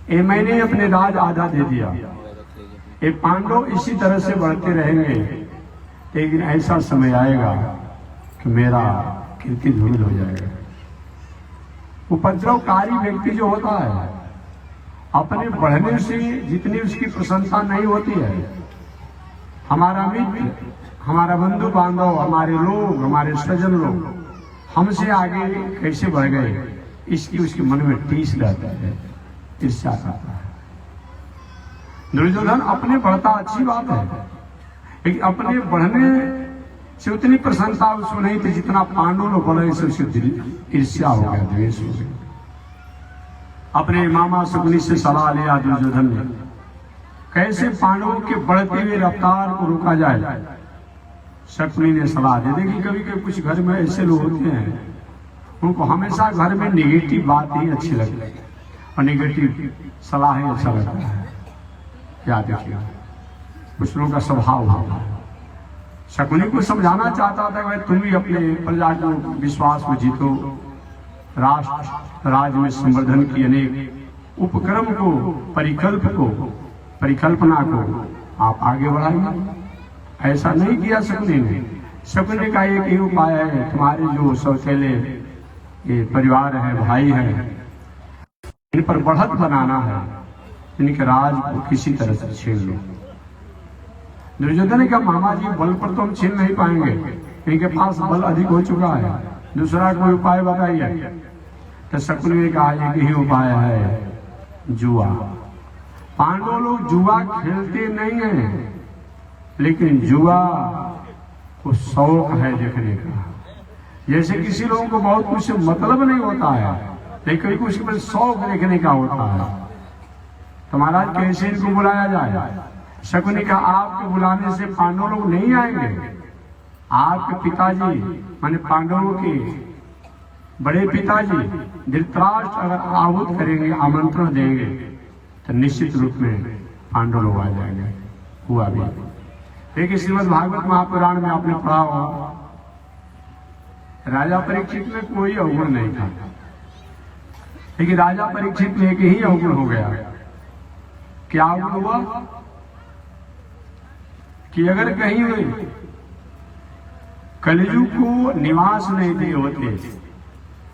ये मैंने अपने राज आधा दे दिया, ये पांडव इसी तरह से बढ़ते रहेंगे, लेकिन ऐसा समय आएगा कि मेरा कीर्ति धूमिल हो जाएगा। उपद्रवकारी व्यक्ति जो होता है, अपने बढ़ने से जितनी उसकी प्रशंसा नहीं होती है, हमारा मित्र, हमारा बंधु बांधव, हमारे लोग, हमारे स्वजन लोग हमसे आगे कैसे बढ़ गए, इसकी उसके मन में टीस रहता है, ईर्ष्या आता है। दुर्योधन अपने बढ़ता अच्छी बात है, लेकिन अपने बढ़ने से उतनी प्रशंसा उसको नहीं थी जितना पांडव लोग बढ़े से उसकी ईर्ष्या हो गया, द्वेष हो गया। अपने मामा शकुनी से सलाह लिया दुर्योधन ने, कैसे पांडवों के बढ़ते हुए रफ्तार को रोका जाए। शकुनी ने सलाह दी, देखिए कभी कभी कुछ घर में ऐसे लोग होते हैं, उनको हमेशा घर में निगेटिव बात ही अच्छी लगती है और निगेटिव सलाह ही अच्छा लगता है। क्या देखिए कुछ लोगों का स्वभाव होता है। शकुनी को समझाना चाहता था कि तुम भी अपने प्रजा को विश्वास में जीतो, राष्ट्र राज्य में संवर्धन की अनेक उपक्रम को, परिकल्पना को आप आगे बढ़ाइए। ऐसा नहीं किया शकुनी ने। शकुनी का एक ही उपाय है, तुम्हारे जो सौतेले ये परिवार है, भाई है, इन पर बढ़त बनाना है, इनके राज को किसी तरह से छीन लो। दुर्योधन ने कहा, मामा जी बल पर तो हम छीन नहीं पाएंगे, इनके पास बल अधिक हो चुका है, दूसरा कोई उपाय बताइए। तो शकुनी ने कहा, एक ही उपाय है, जुआ। पांडव लोग जुआ खेलते नहीं है, लेकिन जुआ को शौक है देखने का। जैसे किसी लोगों को बहुत कुछ मतलब नहीं होता है, लेकिन कुछ में शौक देखने का होता है। तो महाराज कैसे इनको बुलाया जाए? शकुनी का, आपके बुलाने से पांडव लोग नहीं आएंगे। आपके पिताजी माने पांडवों के बड़े पिताजी धृतराष्ट्र अगर आहूत करेंगे, आमंत्रण देंगे, तो निश्चित रूप में पांडव लोग आ जाएंगे। हुआ भी। देखिए श्रीमद् भागवत महापुराण में आपने पढ़ा हो, राजा परीक्षित में कोई अवगुण नहीं था, लेकिन राजा परीक्षित में एक ही अवगुण हो गया। क्या अवगुण हुआ कि अगर कहीं वे कलियुग को निवास नहीं दिए होते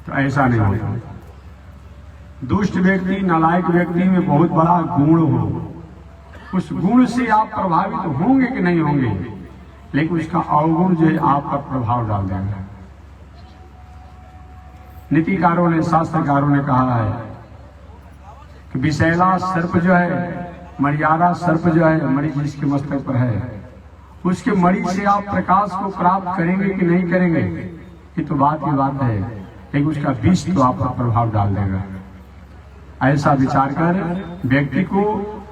तो ऐसा नहीं होता। दुष्ट व्यक्ति, नालायक व्यक्ति में बहुत बड़ा गुण हो, उस गुण से आप प्रभावित होंगे कि नहीं होंगे, लेकिन उसका अवगुण जो है आप पर प्रभाव डाल देगा। नीतिकारों ने, शास्त्रकारों ने कहा है कि विषैला सर्प जो है, मर्यादा सर्प जो है, मणि जिसके मस्तक पर है, उसके मणि से आप प्रकाश को प्राप्त करेंगे कि नहीं करेंगे, ये तो बात की बात है, लेकिन उसका विष तो आप पर प्रभाव डाल देगा। ऐसा विचार कर व्यक्ति को,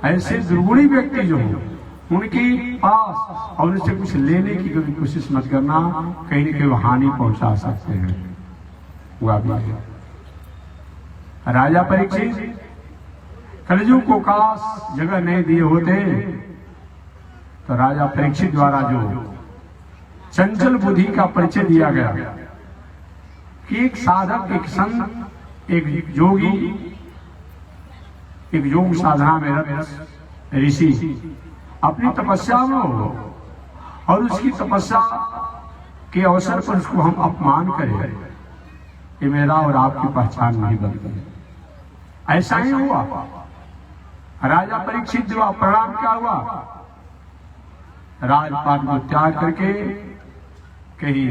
ऐसे दुर्गुणी व्यक्ति जो हो उनके पास और उनसे कुछ लेने की कभी कोशिश मत करना, कहीं न कहीं हानि पहुंचा सकते हैं। हुआ भी राजा परीक्षित कलियुग को काश जगह नहीं दिए होते तो राजा परीक्षित द्वारा जो चंचल बुद्धि का परिचय दिया गया कि एक साधक, एक संत, एक योगी, एक योग साधना में रत ऋषि अपनी तपस्या में हो और उसकी तपस्या के अवसर पर उसको हम अपमान करें, ये मेरा और आपकी पहचान नहीं बनती। ऐसा ही हुआ। राजा परीक्षित जो परिणाम क्या हुआ? राजपाट को त्याग करके कहीं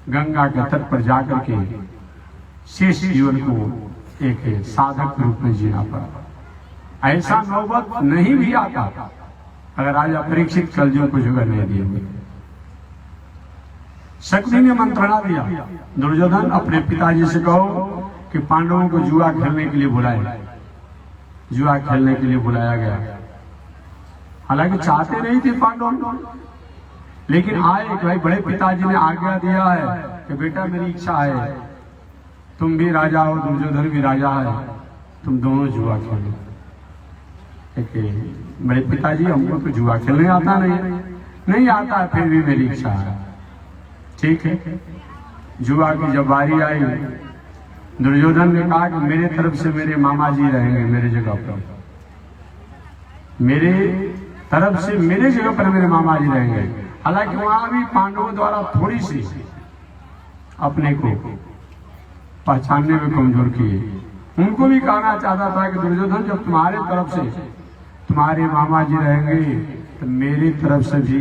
गंगा के तट पर जाकर के शेष जीवन को एक साधक के रूप में जीना पड़ा। ऐसा नौबत नहीं भी आता अगर राजा परीक्षित कलयुग को जगह नहीं दिए हुए। शकुनी ने मंत्रणा दिया, दुर्योधन अपने पिताजी से कहो कि पांडवों को जुआ खेलने के लिए बुलाए। जुआ खेलने के लिए बुलाया गया। हालांकि चाहते नहीं थे पांडव, लेकिन आए कि भाई बड़े पिताजी ने आज्ञा दिया है कि बेटा मेरी इच्छा है, तुम भी राजा हो, दुर्योधन भी राजा है, तुम दोनों जुआ खेलो। बड़े पिताजी हमको तो जुआ खेलने आता नहीं आता है, फिर भी मेरी इच्छा है। ठीक है। जुआ की जब बारी आई, दुर्योधन ने कहा कि मेरे तरफ से मेरे मामा जी रहेंगे मेरे जगह पर, मेरे तरफ से मेरे जगह पर मेरे मामा जी रहेंगे। हालांकि वहां भी पांडवों द्वारा थोड़ी सी अपने को पहचानने में कमजोर किए। उनको भी कहना चाहता था कि दुर्योधन जब तुम्हारे तरफ से तुम्हारे मामा जी रहेंगे तो मेरी तरफ से भी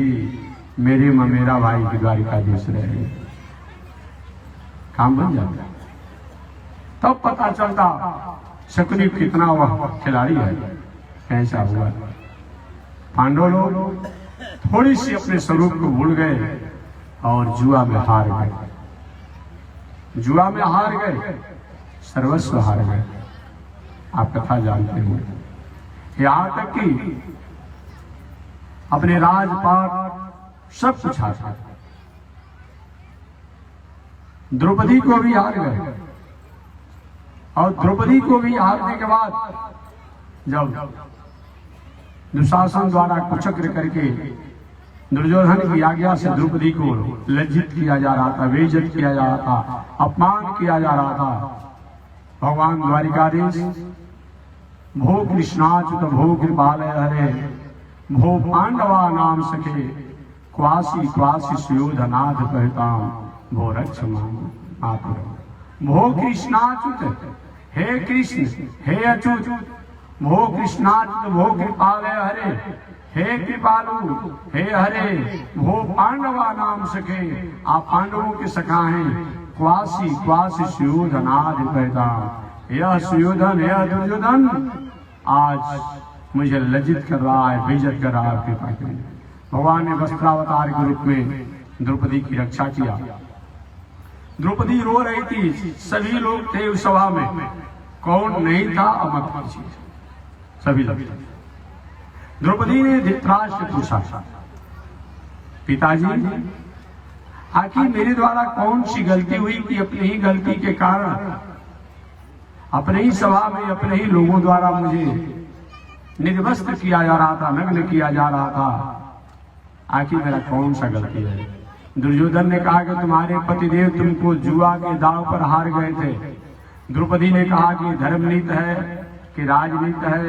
मेरे ममेरा भाई की द्वारिकाधीश रहेंगे। काम बन जाता। तब पता चलता शकुनी कितना वह खिलाड़ी है। कैसा हुआ, पांडव लोग थोड़ी सी अपने स्वरूप को भूल गए और जुआ में हार गए। जुआ में हार गए, सर्वस्व हार गए। आप कथा जानते हो। यहां तक कि अपने राजपाट सब कुछ हार गए। द्रौपदी को भी हार गए और द्रौपदी को भी हारने के बाद जब दुशासन द्वारा कुचक्र करके दुर्योधन की आज्ञा से द्रौपदी को लज्जित किया जा रहा था, बेइज्जत किया जा रहा था, अपमान किया जा रहा था, भगवान द्वारिकाधीश भो कृष्णाच्युत भो कृपालय हरे भो पांडवा नाम सखे क्वासी क्वासी सुयोधनाथ कहताम भो रक्ष मातुर। भो कृष्णाच्युत, हे कृष्ण हे अच्युत, भो कृष्णाच्युत भो कृपालय हरे, हे कृपालु हे हरे, भो पांडवा नाम सखे, आप पांडवों के सखा हैं, क्वासी क्वासी सुयोधनाथ कहताम। यह सुयोधन यह दुर्योधन आज मुझे लज्जित कर रहा है, बेइज्जत कर रहा है। कृपा करिए। भगवान ने वस्त्रावतार के रूप में द्रौपदी की रक्षा किया। द्रौपदी रो रही थी, सभी लोग थे उस सभा में, कौन नहीं था अमत पूछिए, सभी लोग। द्रौपदी ने धृतराष्ट्र से पूछा, पिताजी आखिर मेरे द्वारा कौन सी गलती हुई कि अपनी ही गलती के कारण अपने ही सभा में अपने ही लोगों द्वारा मुझे निर्वस्त्र किया जा रहा था, नग्न किया जा रहा था। आखिर मेरा कौन सा गलती है? दुर्योधन ने कहा कि तुम्हारे पतिदेव तुमको जुआ के दांव पर हार गए थे। द्रौपदी ने कहा कि धर्मनीत है कि राजनीत है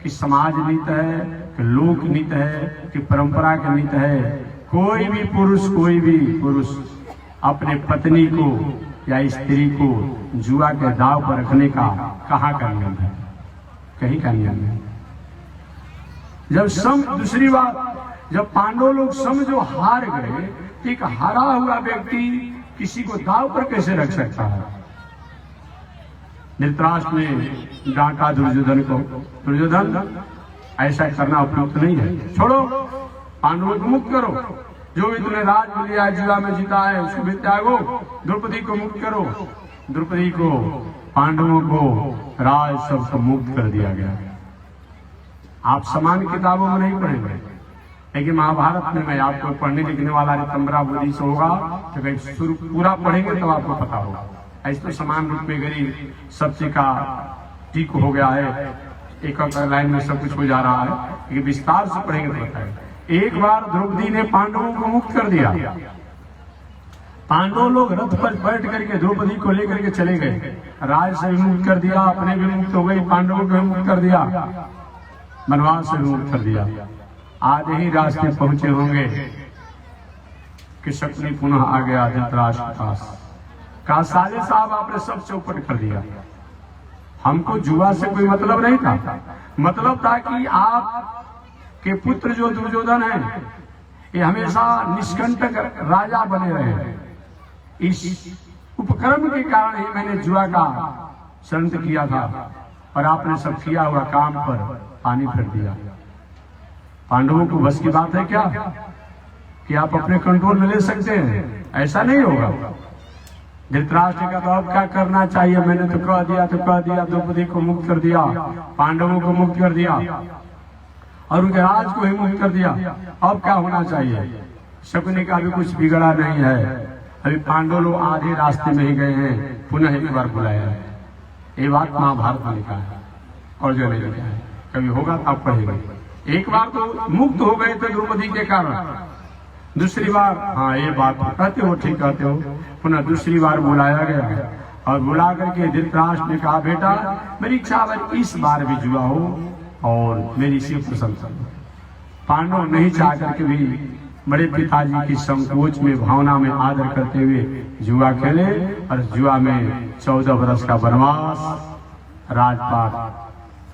कि समाज नीत है कि लोक नीत है कि परंपरा का नीत है। कोई भी पुरुष अपने पत्नी को या स्त्री को जुआ के दांव पर रखने का कहाँ का नियम है? कहीं का नियम है। दूसरी बात, जब पांडव लोग समझो हार गए, एक हारा हुआ व्यक्ति किसी को दांव पर कैसे रख सकता है? धृतराष्ट्र ने डांटा दुर्योधन को, दुर्योधन ऐसा करना उपयुक्त नहीं है, छोड़ो, पांडवों को मुक्त करो, जो भी तुमने राज लिया जुआ में जीता है उसको भी त्यागो, द्रौपदी को मुक्त करो। द्रौपदी को, पांडवों को राज सबको मुक्त कर दिया गया। आप समान किताबों में नहीं पढ़ेंगे, लेकिन महाभारत में मैं आपको पढ़ने लिखने वाला रितंबरा बुद्धि से होगा तो कहीं शुरू पूरा पढ़ेंगे तो आपको पता होगा। ऐसे तो समान रूप में गरीब सबसे का ठीक हो गया है, एक लाइन में सब कुछ हो जा रहा है, लेकिन विस्तार से पढ़ेंगे तो बताएंगे। एक बार द्रौपदी ने पांडवों को मुक्त कर दिया। पांडव लोग रथ पर बैठ करके द्रौपदी को लेकर के चले गए, राज से भी मुक्त कर दिया, अपने भी मुक्त हो गई, पांडवों को भी मुक्त कर दिया, वनवास से भी मुक्त कर दिया। आज ही रास्ते पहुंचे होंगे कि शकुनी पुनः आ गया धृतराष्ट्र के पास, कहा साले साहब आपने सब चौपट कर दिया, हमको जुआ से कोई मतलब नहीं था, मतलब था कि आप के पुत्र जो दुर्योधन है ये हमेशा निष्कंटक राजा बने रहे। इस उपक्रम के कारण ही मैंने जुआ का संत किया था और आपने सब किया हुआ काम पर पानी फेर दिया। पांडवों को बस की बात है क्या कि आप अपने कंट्रोल में ले सकते हैं? ऐसा नहीं होगा। धृतराष्ट्र का तो अब क्या करना चाहिए? मैंने तो कह दिया, द्रौपदी को मुक्त कर दिया, पांडवों को मुक्त कर दिया और उनके राज को ही मुक्त कर दिया, अब क्या होना चाहिए? शकुनी का भी कुछ बिगड़ा नहीं है, अभी पांडव लोग आधे रास्ते में ही गए हैं, पुनः एक बार बुलाया है। ये बात महाभारत में लिखा है और जो नहीं लिखा है, कभी होगा तो आप पढ़ेंगे। एक बार तो मुक्त हो गए थे द्रौपदी के कारण, दूसरी बार, हाँ ये बात कहते हो, ठीक कहते हो, पुनः दूसरी बार बुलाया गया और बुला करके धृतराष्ट्र ने कहा, बेटा मेरी इच्छा अगर इस बार भी जुआ हो और मेरी शिव प्रशंसा। पांडव नहीं चाह करके भी बड़े पिताजी की संकोच में भावना में आदर करते हुए जुआ खेले और जुआ में 14 वर्ष का वनवास, राजपाट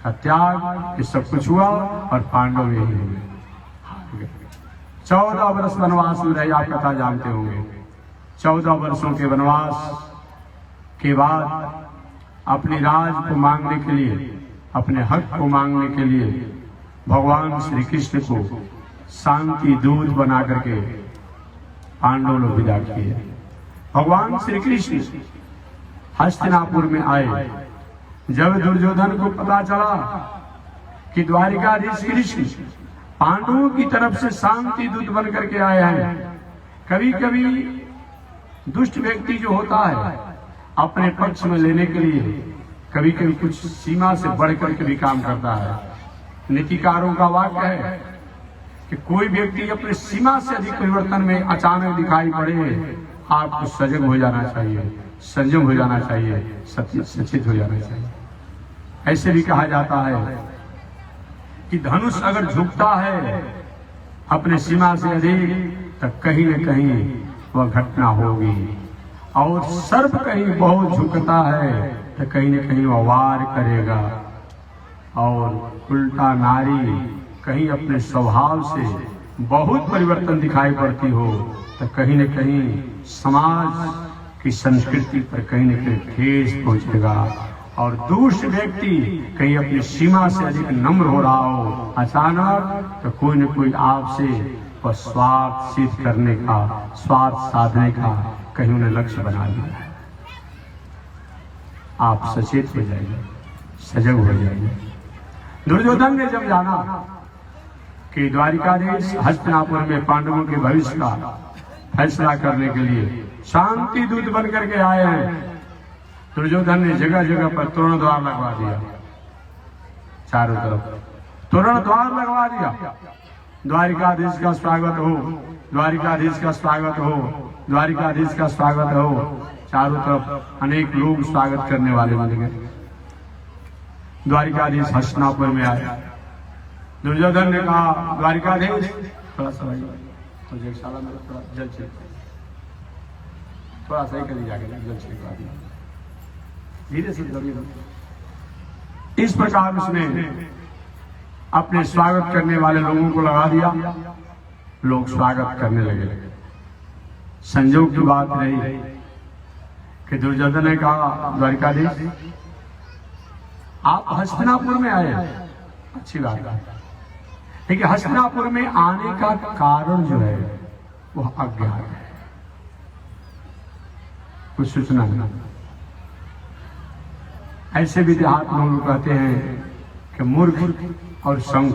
का त्याग, ये सब कुछ हुआ और पांडव यही हुए। 14 वर्ष वनवास में रहे, आप कथा जानते होंगे। 14 वर्षों के वनवास के बाद अपनी राज को मांगने के लिए, अपने हक को मांगने के लिए भगवान श्री कृष्ण को शांति दूत बना करके पांडव लोग विदा किए। भगवान श्री कृष्ण हस्तिनापुर में आए। जब दुर्योधन को पता चला कि द्वारिकाधीश कृष्ण पांडवों की तरफ से शांति दूत बन करके आए हैं, कभी कभी दुष्ट व्यक्ति जो होता है अपने पक्ष में लेने के लिए कभी कभी कुछ सीमा से बढ़ करके भी काम करता है। नीतिकारों का वाक्य है कि कोई व्यक्ति अपने सीमा से अधिक परिवर्तन में अचानक दिखाई पड़े, आपको सजग हो जाना चाहिए, संयम हो जाना चाहिए, सचेत हो जाना चाहिए। ऐसे भी कहा जाता है कि धनुष अगर झुकता है अपने सीमा से अधिक तो कहीं न कहीं वह घटना होगी, और सर्प कहीं बहुत झुकता है तो कहीं न कहीं वह वार करेगा, और उल्टा नारी कहीं अपने स्वभाव से बहुत परिवर्तन दिखाई पड़ती हो तो कहीं न कहीं समाज की संस्कृति पर कहीं न कहीं ठेस पहुंचेगा, और दूसरे व्यक्ति कहीं अपनी सीमा से अधिक नम्र हो रहा हो अचानक तो कोई न कोई आपसे वह स्वार्थ सिद्ध करने का, स्वार्थ साधने का कहीं उन्हें लक्ष्य बना लिया है। आप सचेत हो जाइए, सजग हो जाइए। दुर्योधन ने जब जाना कि द्वारिकाधीश हस्तिनापुर में पांडवों के भविष्य का फैसला करने के लिए शांति दूत बन करके आए हैं, दुर्योधन ने जगह जगह पर तोरण द्वार लगवा दिया, चारों तरफ तोरण द्वार लगवा दिया। द्वारिकाधीश का स्वागत हो, द्वारिकाधीश का स्वागत हो, द्वारिकाधीश का स्वागत हो। चारों तरफ अनेक लोग स्वागत करने वाले बन गए। द्वारिकाधीश हस्तिनापुर में आए। दुर्योधन ने कहा, द्वारिकाधीश थोड़ा सा मुझे एक साला में थोड़ा जल छिड़क, थोड़ा सही कर जाके जल छिड़कवा दिया, धीरे से इस प्रकार उसने अपने स्वागत करने वाले लोगों को लगा दिया। लोग स्वागत करने लगे। संजोग की बात रही कि दुर्योधन ने कहा, द्वारिकाधीश आप हस्तिनापुर में आए, अच्छी बात है, लेकिन हस्तिनापुर में आने का कारण जो है वह अज्ञात है, कुछ सूचना नहीं। ऐसे भी देहात लोग कहते हैं कि मूर्ख और संघ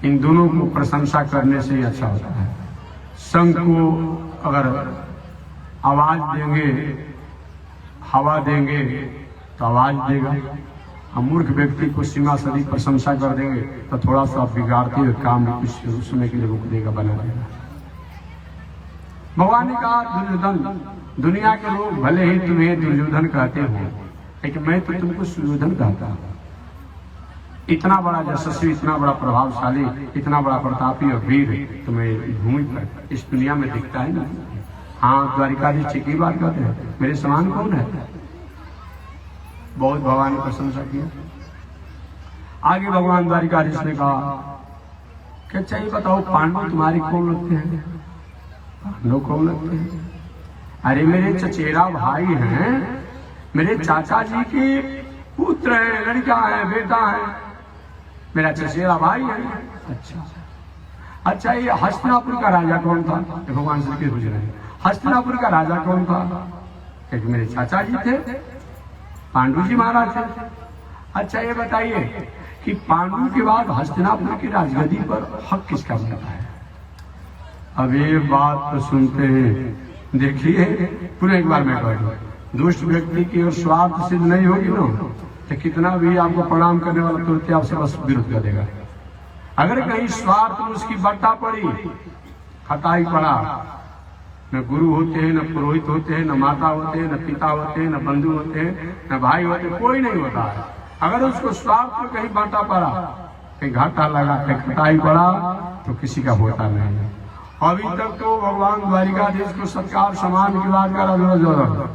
इन दोनों को प्रशंसा करने से ही अच्छा होता है। संघ को अगर आवाज देंगे, हवा देंगे तो आवाज देगा, हम मूर्ख व्यक्ति को सीमा से अधिक प्रशंसा कर देंगे तो थोड़ा सा बिगाड़ते हुए काम में कुछ उसमें के लिए रोक देगा, बना देगा। भगवान ने कहा, दुर्योधन, दुनिया के लोग भले ही तुम्हें दुर्योधन कहते हो, लेकिन मैं तो तुमको सुयोधन कहता हूं। इतना बड़ा यशस्वी, इतना बड़ा प्रभावशाली, इतना बड़ा प्रतापी और वीर तुम्हें भूमि पर इस दुनिया में दिखता है ना। हाँ, द्वारिकाधीश ठीक ही बात कहते हैं, मेरे समान कौन है। बहुत भगवान ने प्रशंसा किया। आगे भगवान द्वारिकाधीश ने कहा कि अच्छा ये बताओ, पांडव तुम्हारे कौन लगते हैं? पांडव कौन लगते हैं? अरे मेरे चचेरा भाई हैं, मेरे चाचा जी के पुत्र है, लड़का है, बेटा है, मेरा चचेरा भाई है। अच्छा अच्छा, ये हस्तिनापुर का राजा कौन था? भगवान श्री कृष्ण पूछ रहे हैं, हस्तिनापुर का राजा कौन था? क्योंकि मेरे चाचा जी थे, पांडु जी महाराज थे। अच्छा ये बताइए कि पांडु के बाद हस्तिनापुर की राजगद्दी पर हक किसका बनता है? अब ये बात तो सुनते हैं, देखिए पूरे एक बार मैं कह दूं, दुष्ट व्यक्ति की और स्वार्थ सिद्ध नहीं होगी ना तो कितना भी आपको प्रणाम करने वाला तुरंत आपसे बस विरोध कर देगा। अगर कहीं स्वार्थ में उसकी बट्टा पड़ी, खटाई पड़ा, न गुरु होते हैं, न पुरोहित होते हैं, न माता होते हैं, न पिता होते हैं, न बंधु होते हैं, न भाई होते हैं, कोई नहीं होता है। अगर उसको स्वार्थ में कहीं बांटा पड़ा, कहीं घाटा लगा, कहीं खटाई पड़ा, तो किसी का होता नहीं है। अभी तक तो भगवान द्वारिकाधीश को सत्कार सम्मान की बात करा दुर्योधन।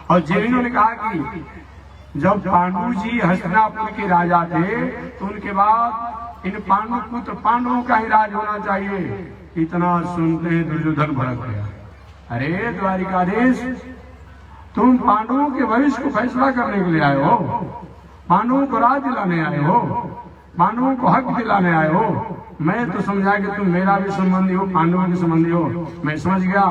और जिन्होंने कहा कि जब पांडु जी हस्तिनापुर के राजा थे तो उनके बाद इन पांडु पुत्र पांडवों का ही राज होना चाहिए, इतना सुनते हैं दुर्योधन भड़क गया। अरे द्वारिकाधीश, तुम पांडवों के भविष्य को फैसला करने के लिए आए हो, पांडवों को राज दिलाने आए हो, पांडवों को हक दिलाने आए हो। मैं तो समझा कि तुम मेरा भी संबंधी हो, पांडवों के संबंधी हो, मैं समझ गया।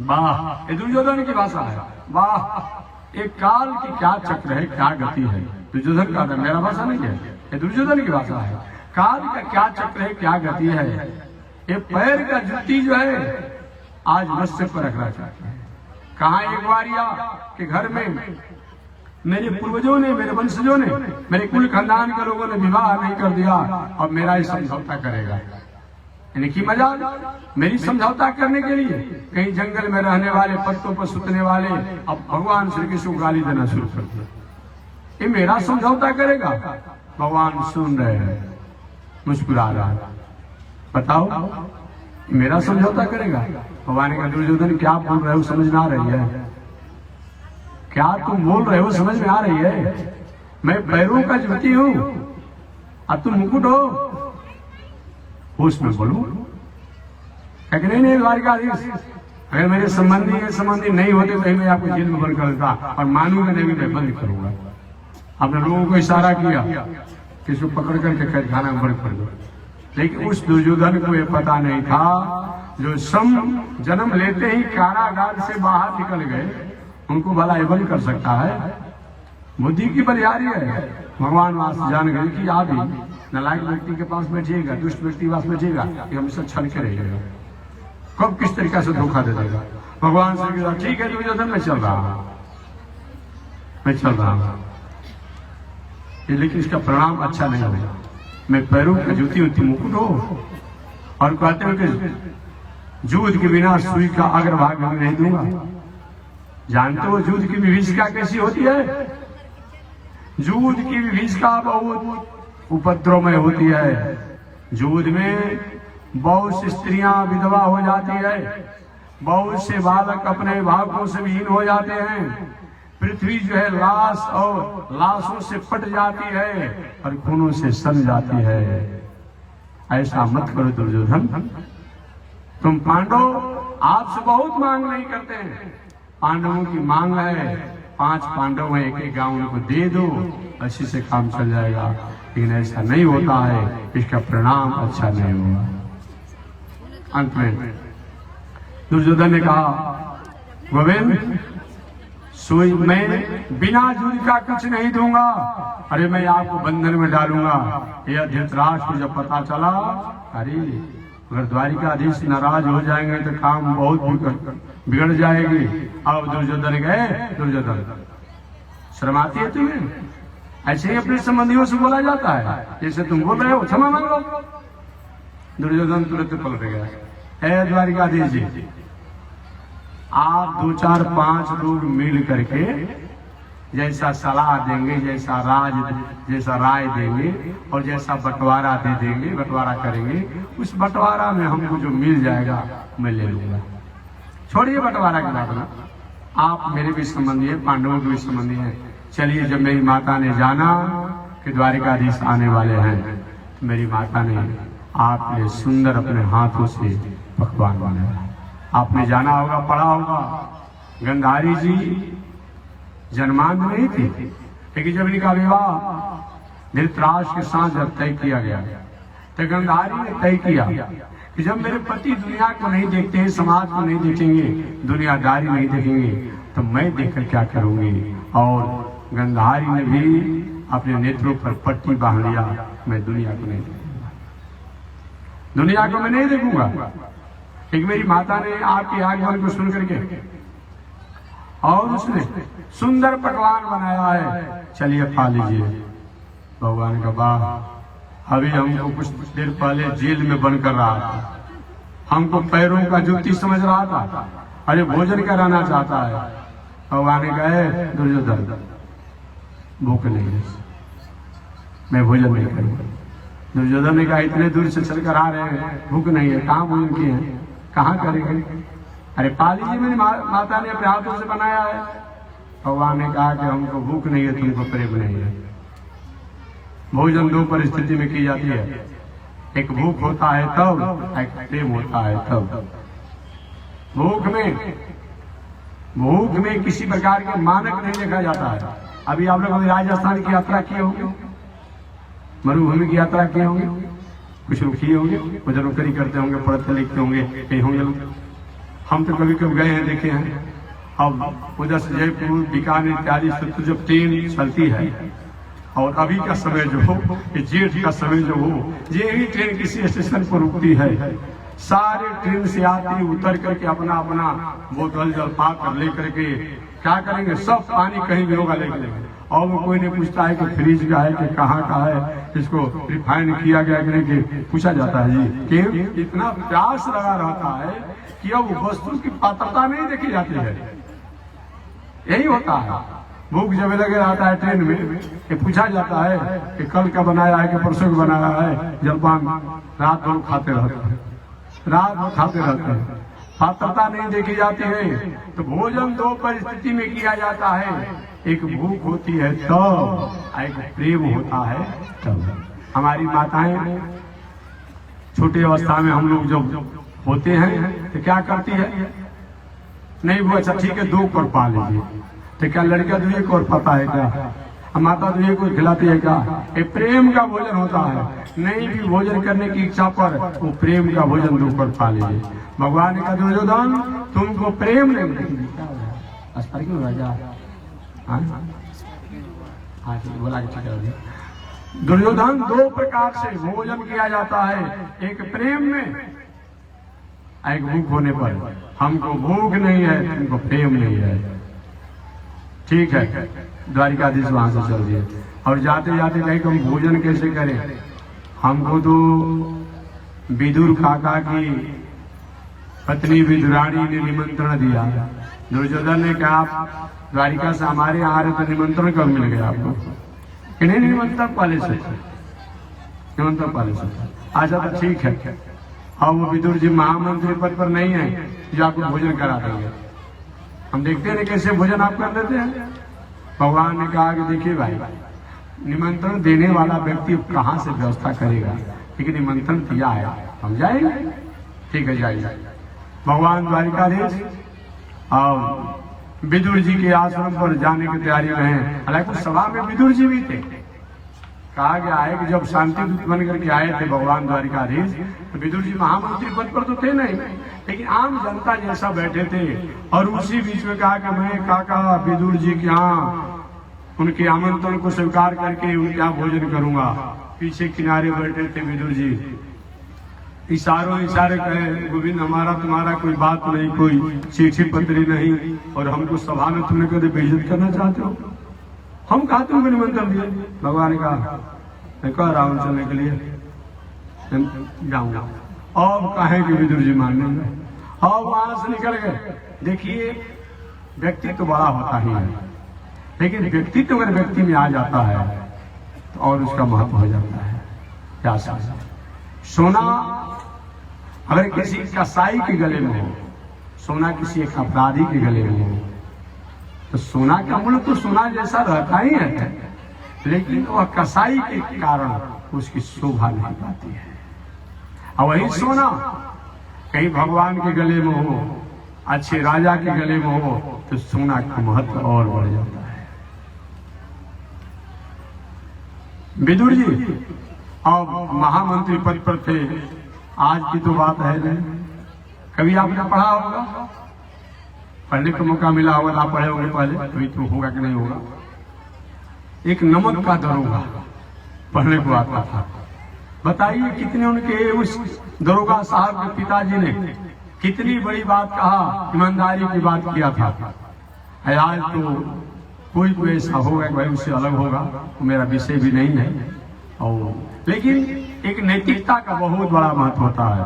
वाह, ये दुर्योधन की भाषा है। वाह, एक काल की क्या चक्र है, क्या गति है। दुर्योधन का मेरा भाषा नहीं है, ये दुर्योधन की भाषा है। काल का क्या चक्र है, क्या गति है। ये पैर का जुत्ती जो है आज मत्स्य पर रखना चाहता है। कहा एक वारिया के घर में मेरे पूर्वजों ने, मेरे वंशजों ने, मेरे कुल खानदान के लोगों ने विवाह नहीं कर दिया, अब मेरा ही समझौता करेगा। यानी कि मजाक मेरी समझौता करने के लिए कहीं जंगल में रहने वाले, पत्तों पर सुतने वाले अब भगवान श्री कृष्ण को गाली देना शुरू कर दिया। ये मेरा समझौता करेगा। भगवान सुन रहे हैं, मुस्कुरा रहा है। बताओ, मेरा समझौता करेगा? भगवान का दुर्योधन क्या बोल रहे हो समझ में आ रही है? क्या तुम बोल रहे हो समझ में आ रही है? मैं पैरों का ज्योति हूं और तुम मुकुट हो। उसमें बोलू नहीं द्वारिकाधीश, अगर मेरे संबंधी नहीं होते तो मैं आपको जेल में बंद कर देता, और मानूंगा नहीं, मैं बंद करूंगा। आपने लोगों को इशारा किया कि इसको पकड़ करके कैद खाना में बंद कर दो। लेकिन उस दुर्योधन को यह पता नहीं था, जो जन्म लेते ही कारागार से बाहर निकल गए, उनको भला ये बंद कर सकता है? बुद्धि की बलिहारी है। भगवान वास जान गए कि आप ही नालायक व्यक्ति के पास बैठिएगा, दुष्ट व्यक्ति के पास बैठिएगा, ये हमेशा छल के रहेगा, कब किस तरीका से धोखा दे देगा। भगवान से कहा ठीक है दुर्योधन, मैं चल रहा हूं, मैं चल रहा हूं, लेकिन इसका परिणाम अच्छा नहीं होगा। मैं पैरों का जूती होती मुकुट हो, और कहते हो कि जूझ के बिना सुई का अग्रभाग मैं नहीं दूंगा। जानते हो जूझ की विभीषिका कैसी होती है? जूझ की विभीषिका बहुत उपद्रवमय होती है। जूझ में बहुत सी स्त्रियां विधवा हो जाती है, बहुत से बालक अपने भागों से विहीन हो जाते हैं, पृथ्वी जो है लाश और लाशों से फट जाती है और खूनों से सन जाती है। ऐसा मत करो दुर्योधन, तुम पांडव आपसे बहुत मांग नहीं करते हैं, पांडवों की मांग है, 5 पांडव है, एक गांव उनको दे दो, अच्छी से काम चल जाएगा। लेकिन ऐसा नहीं होता है, इसका परिणाम अच्छा नहीं होगा। अंत में दुर्योधन ने कहा, गोविंद सोई मैं बिना जुड़ का कुछ नहीं दूंगा, अरे मैं आपको बंधन में डालूंगा। यह धृतराष्ट्र को जब पता चला, अरे अगर द्वारिकाधीश नाराज हो जाएंगे तो काम बहुत बिगड़ जाएगी। अब दुर्योधन गए, दुर्योधन शर्म आती है तुम्हें? ऐसे ही अपने संबंधियों से बोला जाता है, जैसे तुम बोल रहे हो, क्षमा मांगो। दुर्योधन तुरंत पलट गया, ऐ द्वारिकाधीश जी, आप 2, 4, 5 लोग मिल करके जैसा सलाह देंगे, जैसा राय देंगे और जैसा बंटवारा दे देंगे, बंटवारा करेंगे, उस बंटवारा में हमको जो मिल जाएगा मैं ले लूंगा। छोड़िए बंटवारा की बात ना, आप मेरे भी संबंधी है, पांडवों के भी संबंधी है। चलिए, जब मेरी माता ने जाना कि द्वारिकाधीश आने वाले हैं, तो मेरी माता ने आपने सुंदर अपने हाथों से पकवान बनाया। आपने जाना होगा, पढ़ा होगा, गंधारी जी जन्मांध नहीं थी, लेकिन जब इनका विवाह धृतराष्ट्र के साथ जब तय किया गया, तो गंधारी ने तय किया कि जब मेरे पति दुनिया को नहीं देखते हैं, समाज को नहीं देखेंगे, दुनियादारी नहीं देखेंगे, तो मैं देखकर क्या करूंगी। और गंधारी ने भी अपने नेत्रों पर पट्टी बांध लिया, मैं दुनिया को नहीं देखूंगा, दुनिया को मैं नहीं देखूंगा। एक मेरी माता ने आपके आगमन को सुन करके और उसने सुंदर पकवान बनाया है, चलिए खा लीजिए। भगवान का वाह, अभी हमको कुछ देर पहले जेल में बंद कर रहा था, हमको पैरों का जूती समझ रहा था, अरे भोजन कराना चाहता है। भगवान ने कहे दुर्योधन भूख नहीं है, मैं भोजन नहीं करूंगा। दुर्योधन ने कहा इतने दूर से चलकर आ रहे हैं, भूख नहीं है, कहाँ भोजन किए हैं, कहाँ करेंगे? अरे पाली जी मेरी माता ने अपने हाथों से बनाया है। भगवान ने कहा कि हमको भूख नहीं है, तुमको प्रेम नहीं है। भोजन दो परिस्थिति में की जाती है, एक भूख होता है तब, एक प्रेम होता है तब। भूख में किसी प्रकार के मानक नहीं देखा जाता है। अभी आप लोग राजस्थान की यात्रा किए होंगे, मरुभूमि की यात्रा किए होंगे, कुछ लोग किए होंगे, उधर नौकरी करते होंगे, पढ़ते लिखते होंगे, कहीं होंगे लोग। हम तो कभी कभी गए हैं, देखे हैं। अब उधर से जयपुर बीकानेर इत्यादि से जब ट्रेन चलती है, और अभी का समय जो हो, जेठ का समय जो हो, यही ट्रेन किसी स्टेशन पर रुकती है, सारे ट्रेन से यात्री उतर करके अपना अपना बोतल जल पाकर लेकर के क्या करेंगे, सब पानी कहीं भी होगा लेके लेंगे। और वो कोई नहीं पूछता है कि फ्रिज का है कि कहाँ का है, इसको रिफाइन किया गया कि नहीं, पूछा जाता है जी। कि इतना प्यास लगा रहता है कि अब वस्तु की पात्रता नहीं देखी जाती है। यही होता है, भूख जब लगे रहता है ट्रेन में, ये पूछा जाता है कि कल का बनाया है कि परसों का बनाया है, जलपान रात भर खाते रहते हैं, रात भर खाते रहते हैं, पात्रता नहीं देखी जाती है। तो भोजन दो परिस्थिति में किया जाता है, एक भूख होती है तब, एक प्रेम होता है तब। हमारी माताएं छोटी अवस्था में हम लोग जब होते हैं तो क्या करती है, नहीं वो अच्छा ठीक है 2 कोर पा लीजिए, तो क्या लड़का 2 कोर पता है क्या, माता 2 कोर खिलाती है क्या? ये प्रेम का भोजन होता है। नहीं भी भोजन करने की इच्छा पर वो प्रेम का भोजन 2 कोर पा लीजिए। भगवान ने कहा दुर्योधन तुमको प्रेम नहीं राजा बोला दुर्योधन 2 प्रकार से भोजन किया जाता है, एक प्रेम में, एक भूख होने पर। हमको भूख नहीं है, तुमको प्रेम नहीं है, ठीक है। द्वारिकाधीश वहां से चल दिए और जाते जाते कहीं हम भोजन कैसे करें। हमको तो विदुर काका की पत्नी विदुरानी ने निमंत्रण दिया। दुर्योधन ने कहा आप द्वारिका से हमारे यहाँ आ रहे तो निमंत्रण कब मिल गया आपको? कि नहीं, निमंत्रण पहले से, निमंत्रण पहले से। अच्छा तो ठीक है। और वो विदुर जी महामंत्री पद पर नहीं है जो आपको भोजन करा देंगे। हम देखते हैं कैसे भोजन आप कर देते हैं। भगवान ने कहा कि देखिए भाई, निमंत्रण देने वाला व्यक्ति कहाँ से व्यवस्था करेगा, लेकिन निमंत्रण दिया है, हम जाएंगे, ठीक है जाइए। भगवान द्वारिकाधीश और विदुर जी के आश्रम पर जाने की तैयारी में है। हालांकि उस सभा में विदुर जी भी थे। कहा गया है कि जब शांति दूत बन करके आए थे भगवान द्वारिकाधीश, तो विदुर जी महामंत्री पद पर तो थे नहीं, लेकिन आम जनता जैसा बैठे थे। और उसी बीच में कहा कि मैं काका विदुर जी के यहाँ उनके आमंत्रण को स्वीकार करके उनके यहाँ भोजन करूंगा। पीछे किनारे बैठे थे विदुर जी, इशारे कहे गोविंद हमारा तुम्हारा कोई बात नहीं, कोई चिट्ठी पत्री नहीं, और हमको सभा में तुमने कभी बेइज्जत करना चाहते हो? हम कहा तुमको निमंत्रण दिए। भगवान ने कहा मैं कह रहा हूं चलने के लिए जाऊंगा। और कहे कि विदुर जी मानने में, और वहां से निकल गए। देखिए व्यक्तित्व तो बड़ा होता ही है, लेकिन व्यक्तित्व अगर व्यक्ति में आ जाता है तो और उसका महत्व हो जाता है। क्या सोना अगर किसी कसाई के गले में हो, सोना किसी एक अपराधी के गले में हो, तो सोना का मूल्य तो सोना जैसा रहता ही है, लेकिन वह कसाई के कारण उसकी शोभा नहीं पाती है। और वही सोना कहीं भगवान के गले में हो, अच्छे राजा के गले में हो, तो सोना का महत्व और बढ़ जाता है। विदुर जी और महामंत्री पद पर थे। आज की तो बात है नहीं, कभी आपने पढ़ा होगा, पढ़ने का मौका मिला होगा, आप पढ़े होंगे पहले, कभी तो होगा कि नहीं होगा। एक नमक का दरोगा पढ़ने को आता था। बताइए कितने उनके उस दरोगा साहब के पिताजी ने कितनी बड़ी बात कहा, ईमानदारी की बात किया था। आज तो कोई ऐसा होगा कि भाई उससे अलग होगा, तो मेरा विषय भी नहीं है। और लेकिन एक नैतिकता का बहुत बड़ा महत्व होता है,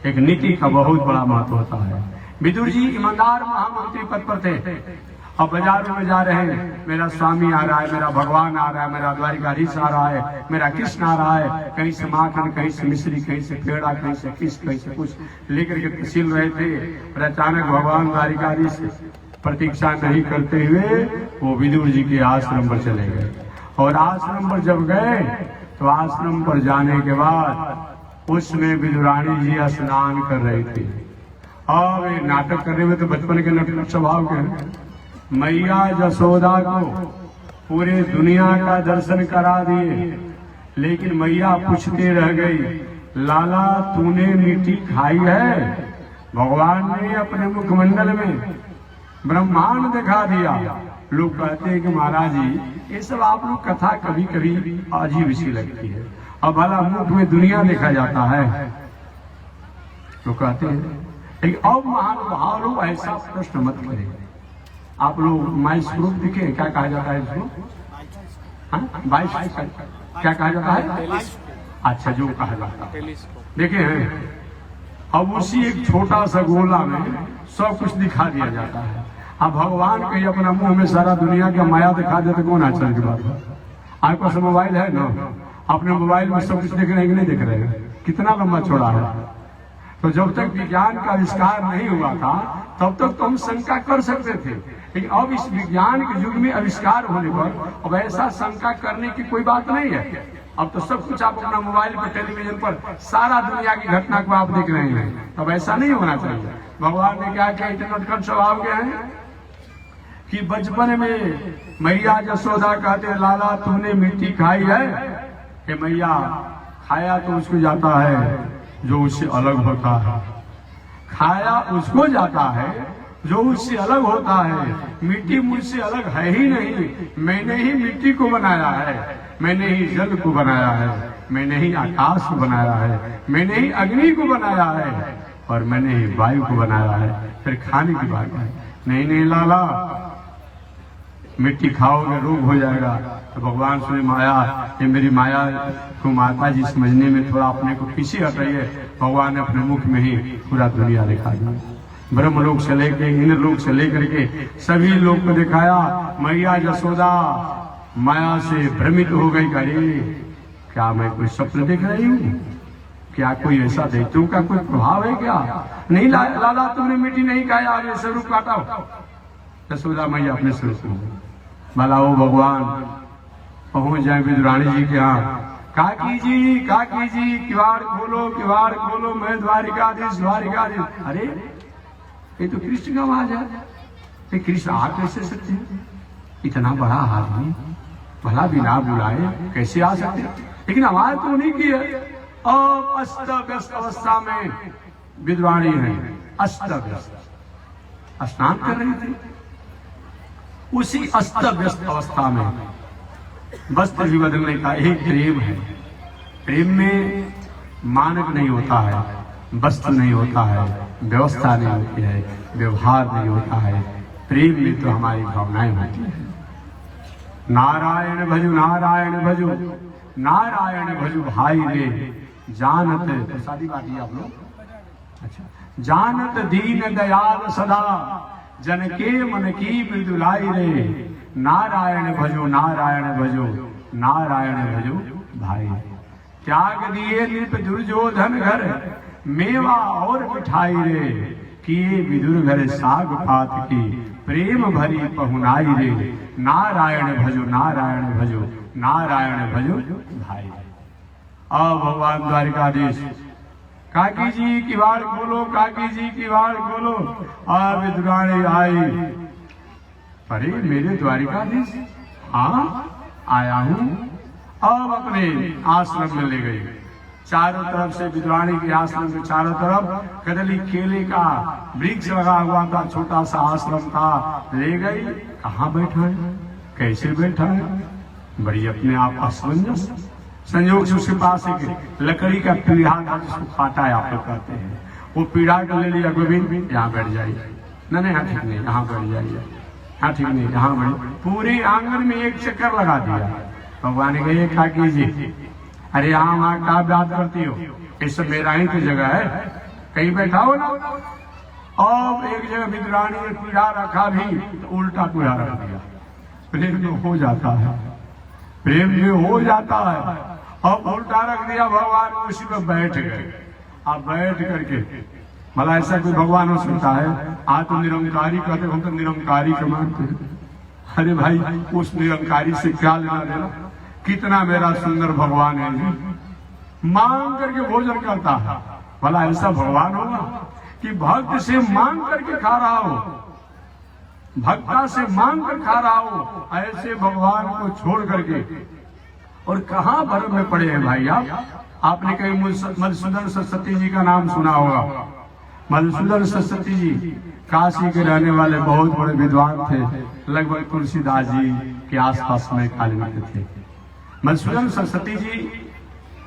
एक नीति का बहुत बड़ा महत्व होता है। विदुर जी ईमानदार महामंत्री पद पर थे। अब बाजारों में जा रहे हैं, मेरा स्वामी आ रहा है, मेरा भगवान आ रहा है, मेरा द्वारिकाधीश आ रहा है, मेरा कृष्ण आ रहा है, कहीं से माखन, कहीं से मिश्री, कहीं से पेड़ा, कहीं से किस, कहीं से कुछ लेकर के तहसील रहे थे। और अचानक भगवान द्वारिकाधीश प्रतीक्षा नहीं करते हुए वो विदुर जी के आश्रम पर चले गए। और आश्रम पर जब गए तो आश्रम पर जाने के बाद उसमें विदुरानी जी स्नान कर रही थी। अब ये नाटक करने में तो बचपन के नटखट स्वभाव के हैं। मैया जसोदा को पूरे दुनिया का दर्शन करा दिए, लेकिन मैया पूछते रह गई, लाला तूने मिट्टी खाई है? भगवान ने अपने मुखमंडल में ब्रह्मांड दिखा दिया। लोग कहते हैं कि महाराज जी ये सब आप लोग कथा कभी कभी अजीब सी लगती है, अब भला मुख में दुनिया देखा जाता है। तो कहते हैं लेकिन अब महानुभाव लोग ऐसा प्रश्न मत करें। आप लोग माइक्रोस्कोप दिखे, क्या कहा जाता है इसको? क्या कहा जाता है? अच्छा, जो कहा जाता है देखे हैं। अब उसी एक छोटा सा गोला में सब कुछ दिखा दिया जाता है। अब भगवान कहीं अपना मुंह में सारा दुनिया का माया दिखा दे तो कौन आश्चर्य की बात है? आपके पास मोबाइल है ना, अपने मोबाइल में सब कुछ देख रहे हैं कि नहीं देख रहे हैं? कितना लंबा छोड़ा है। तो जब तक विज्ञान का आविष्कार नहीं हुआ था तब तक तो हम शंका कर सकते थे, लेकिन अब इस विज्ञान के युग में आविष्कार होने पर अब ऐसा शंका करने की कोई बात नहीं है। अब तो सब कुछ आप अपना मोबाइल पर, टेलीविजन पर सारा दुनिया की घटना को आप देख रहे हैं। अब ऐसा नहीं होना चाहिए। भगवान ने क्या किया, इतना नटखट स्वभाव के हैं कि बचपन में मैया जसोदा कहते, लाला तूने मिट्टी खाई है? कि मैया खाया तो उसको जाता है जो उससे अलग होता है, खाया उसको जाता है जो उससे अलग होता है। मिट्टी मुझसे अलग है ही नहीं, मैंने ही मिट्टी को बनाया है, मैंने ही जल को बनाया है, मैंने ही आकाश को बनाया है, मैंने ही अग्नि को बनाया है, और मैंने ही वायु को बनाया है। फिर खाने की बात है, नहीं नहीं लाला मिट्टी खाओगे रोग हो जाएगा। तो भगवान सुने माया, ये मेरी माया को माता जी समझने में थोड़ा अपने को पीछे हट रही है। भगवान ने अपने मुख में ही पूरा दुनिया दिखा दी। ब्रह्म लोक से लेकर इंद्र लोक से लेकर के सभी लोग को दिखाया। मैया जसोदा माया से भ्रमित हो गई, अरे क्या मैं कोई स्वप्न देख रही हूँ? क्या कोई ऐसा दैत्यों का कोई प्रभाव है क्या? नहीं लाला तुमने मिट्टी नहीं खाया, आगे स्वरूप काटा। जसोदा मैया अपने स्वरूप भला वो भगवान पहुंच जाए विदुरानी जी के यहाँ। काकी जी किवाड़ खोलो, मैं द्वारिकाधीश। अरे ये तो कृष्ण का आवाज है, ये कृष्ण आ कैसे सकते हैं? इतना बड़ा आदमी भला बिना बुलाए कैसे आ सकते? लेकिन आवाज तो नहीं की है। अब अस्त व्यस्त अवस्था में विद्वानी है, अस्त व्यस्त स्नान कर रही थी। उसी अस्त व्यस्त अवस्था में वस्त्र भी बदलने का एक प्रेम है। प्रेम में मानक नहीं होता है, वस्त्र नहीं होता है, व्यवस्था नहीं होती है, व्यवहार नहीं होता है। प्रेम में तो हमारी भावनाएं होती है। नारायण भजु नारायण भजु भाई रे, जानत तो सारी बात ही आप लोग। अच्छा, जानत दीन दयाल सदा, जन के मन की मृदुलाई रे, नारायण भजो भाई। त्याग दिए नृप दुर्योधन घर, मेवा और मिठाई रे, किए विदुर घर साग पात की, प्रेम भरी पहुनाई रे, नारायण भजो भाई। अब भगवान द्वारिकाधीश, काकी जी किवाड़ खोलो, अब विदुरानी आई। अरे मेरे द्वारिकाधीश, हाँ आया हूँ। अब अपने आश्रम में ले गई। चारों तरफ से विदुरानी के आश्रम के चारों तरफ कदली केले का वृक्ष लगा हुआ था, छोटा सा आश्रम था। ले गई, कहाँ बैठा है, कैसे बैठा है, बड़ी अपने आप असमंजस। संयोग से उसके पास एक लकड़ी का पीढ़ा था, जिसको काटा है आप लोग कहते हैं। वो पीढ़ा कर ले लिया, गोविंद यहाँ बैठ जाइए। नहीं हाँ ठीक नहीं, यहाँ बैठ जाइए। हाँ ठीक नहीं, यहाँ बैठ। पूरे आंगन में एक चक्कर लगा दिया। भगवान ने कहा काकी जी, अरे यहाँ वहाँ क्या बात करती हो, इस सब मेरा ही तो जगह है, कहीं बैठा हो ना। अब एक जगह विद्राणी ने पीढ़ा रखा भी तो उल्टा पीढ़ा रख दिया। प्रेम में हो जाता है, प्रेम में हो जाता है। अब उल्टा रख दिया, भगवान उसी पर बैठ गए। अब बैठ करके भला ऐसा कोई भगवान हो सकता है? आज तो निरंकारी कहते, हम तो निरंकारी को मानते हैं। अरे भाई, उस निरंकारी से क्या लेना देना? कितना मेरा सुंदर भगवान है जी, मांग करके भोजन करता है। भला ऐसा भगवान होगा कि भक्त से मांग करके खा रहा हो, भक्ता से मांग कर खा रहा हो? ऐसे भगवान को छोड़ करके और कहां भ्रम में पड़े हैं भाई आप? आपने कहीं मधुसूदन सरस्वती जी का नाम सुना होगा। मधुसूदन सरस्वती जी काशी के रहने वाले बहुत बड़े विद्वान थे, लगभग तुलसीदास जी के आसपास में कालीन थे। मधुसूदन सरस्वती जी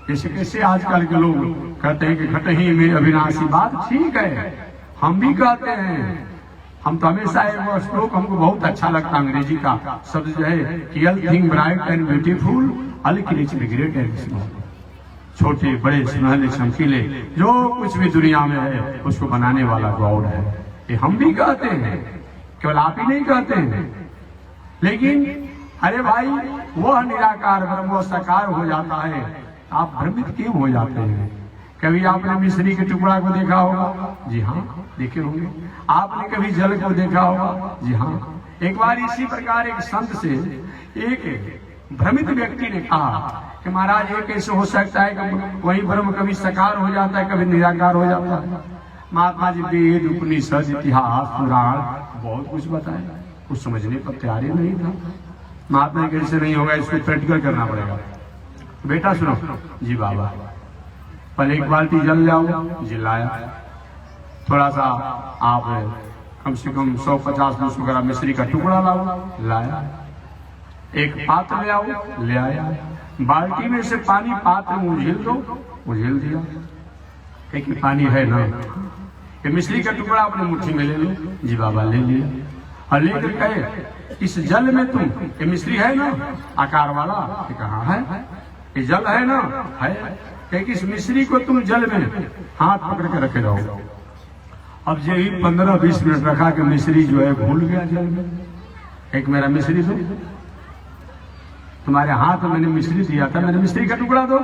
जैसे कैसे आजकल के लोग कहते हैं कि घटही में अविनाशी, बात ठीक है, हम भी कहते हैं। हम तो हमेशा एक वो श्लोक हमको बहुत अच्छा लगता अंग्रेजी का शब्द जो है कि all thing bright and beautiful, all creature great and small. छोटे बड़े सुनहरे चमकीले जो कुछ भी दुनिया में है उसको बनाने वाला गॉड है। ये हम भी कहते हैं, केवल आप ही नहीं कहते हैं। लेकिन अरे भाई, वह निराकार ब्रह्म साकार हो जाता है, आप भ्रमित क्यों हो जाते हैं? कभी आपने मिश्री के टुकड़ा को देखा होगा? जी हाँ, देखे होंगे। आपने कभी जल को देखा होगा? जी हाँ। एक बार इसी प्रकार एक संत से एक भ्रमित व्यक्ति ने कहा कि महाराज, ये कैसे हो सकता है कि वही ब्रह्म कभी साकार हो जाता है, कभी निराकार हो जाता है? महात्मा जी वेद उपनिषद इतिहास पुराण बहुत कुछ बताया, कुछ समझने पर तैयार ही नहीं था। महात्मा कैसे नहीं होगा, इसको प्रैक्टिकल करना पड़ेगा। बेटा सुनो जी, बाबा पहले एक बाल्टी जल लाओ। जी लाया। थोड़ा सा आप कम से कम 150-200 ग्राम मिश्री का टुकड़ा लाओ। लाया। एक पात्र ले आओ। ले आया। बाल्टी में से पानी पात्र में उझेल दो। उझेल दिया। एक पानी है ना, ये मिश्री का टुकड़ा अपने मुट्ठी में ले लो। जी बाबा ले लिया। और लेकर कहे, इस जल में तुम, ये मिश्री है ना आकार वाला? कहाँ है? ये जल है ना? है। एक इस मिश्री को तुम जल में हाथ पकड़ के रखे रहो। अब यही 15-20 मिनट रखा कि मिश्री जो है भूल गया जल में। एक मेरा मिश्री दो, तुम्हारे हाथ में मैंने मिश्री दिया था, मैंने मिश्री का टुकड़ा दो।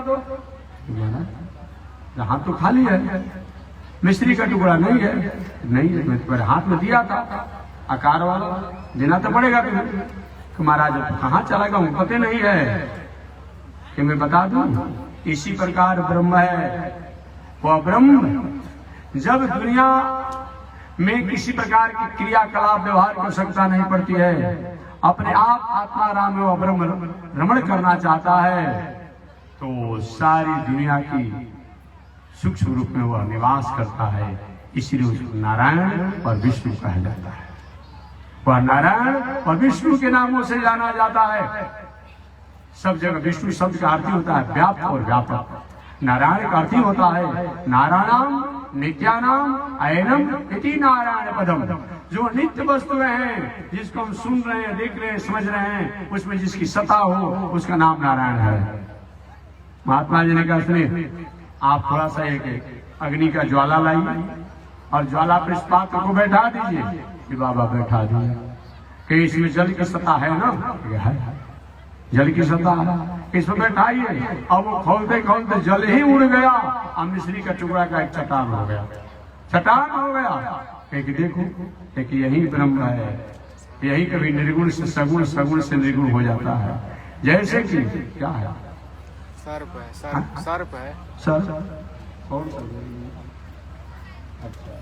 हाथ तो खाली है, मिश्री का टुकड़ा नहीं है। नहीं है, मैं तुम्हारे हाथ में दिया था आकार वाला, देना तो पड़ेगा तुम्हें। तो महाराज कहाँ चला गया हूँ, पता नहीं है कि मैं बता दूं। इसी प्रकार ब्रह्म है। वह ब्रह्म जब दुनिया में किसी प्रकार की क्रियाकलाप व्यवहार की आवश्यकता नहीं पड़ती है, अपने आप आत्मा राम में वह ब्रह्म रमण करना चाहता है, तो सारी दुनिया की सूक्ष्म रूप में वह निवास करता है। इसीलिए उसको नारायण और विष्णु कहा जाता है। वह नारायण और विष्णु के नामों से जाना जाता है। सब जगह विष्णु शब्द का अर्थ होता है व्याप्त और व्यापक। नारायण का अर्थ होता है नारायणाम नित्यानाम अयनम इति नारायण पदम। जो नित्य वस्तुएं हैं, जिसको हम सुन रहे हैं, देख रहे हैं, समझ रहे हैं, उसमें जिसकी सत्ता हो उसका नाम नारायण है। महात्मा जी ने कहा, सुनिए, आप थोड़ा सा एक अग्नि का ज्वाला लाइए और ज्वाला पर इस पात्र को बैठा दीजिए। कि बाबा बैठा दिया। कि इसमें जल की सत्ता है ना? है, जल की सत्ता है, इसमें बैठाइए। अब वो खोलते खोलते जल ही उड़ गया और मिश्री का टुकड़ा का एक चट्टान हो गया। चट्टान हो गया। एक देखो, एक यही ब्रह्म है, यही कभी निर्गुण से सगुण, सगुण से निर्गुण हो जाता है। जैसे कि क्या है, सर्प है, सर्प है, सर्प कौन सा? अच्छा,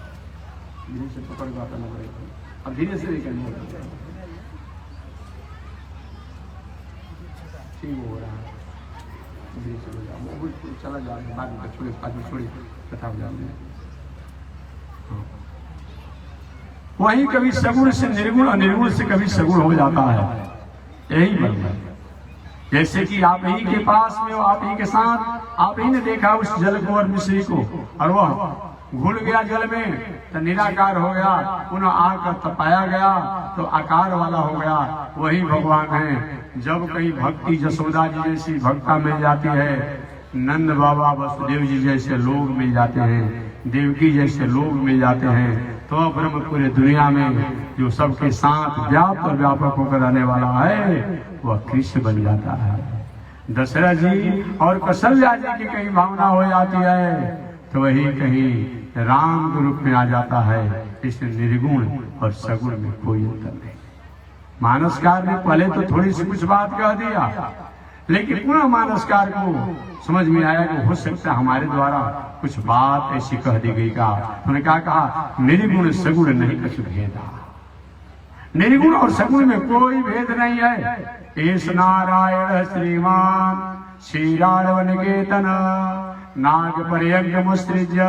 धीरे से पकड़ के आता ना, अब धीरे से लेकर ठीक हो रहा है। धीरे से चला जा रहा है, बाद में छोड़े, बाद में छोड़े, कथा हो जाए। वही कभी सगुण से निर्गुण और निर्गुण से कभी सगुण हो जाता है। यही ब्रह्म है। जैसे कि आप ही के पास में हो, आप ही के साथ, आप ही ने देखा उस जल को और मिश्री को, और वह घुल गया जल में तो निराकार हो गया, पुनः आकर तपाया गया तो आकार वाला हो गया। वही भगवान है। जब कहीं भक्ति जसोदा जी जैसी भक्ता मिल जाती है, नंद बाबा वसुदेव जी जैसे लोग मिल जाते हैं, देवकी जैसे लोग मिल जाते हैं, तो ब्रह्म पूरे दुनिया में जो सबके साथ व्याप्त और व्यापक होकर रहने वाला है वह कृष्ण बन जाता है। दशरथ जी और कौशल्या जी की कहीं भावना हो जाती है तो वही कहीं राम के रूप में आ जाता है। इसमें निर्गुण और सगुण में कोई अंतर नहीं। मानसकार ने पहले तो थोड़ी सी कुछ बात कह दिया, लेकिन पुनः मानसकार को समझ में आया कि हो सकता है हमारे द्वारा कुछ बात ऐसी कह दी गई का। उन्होंने कहा निर्गुण सगुण नहीं कुछ भेदा, निर्गुण और सगुण में कोई भेद नहीं है। एस नारायण श्रीमान श्री राघव निकेतन नाग पर्यज्ञ मुसृज्य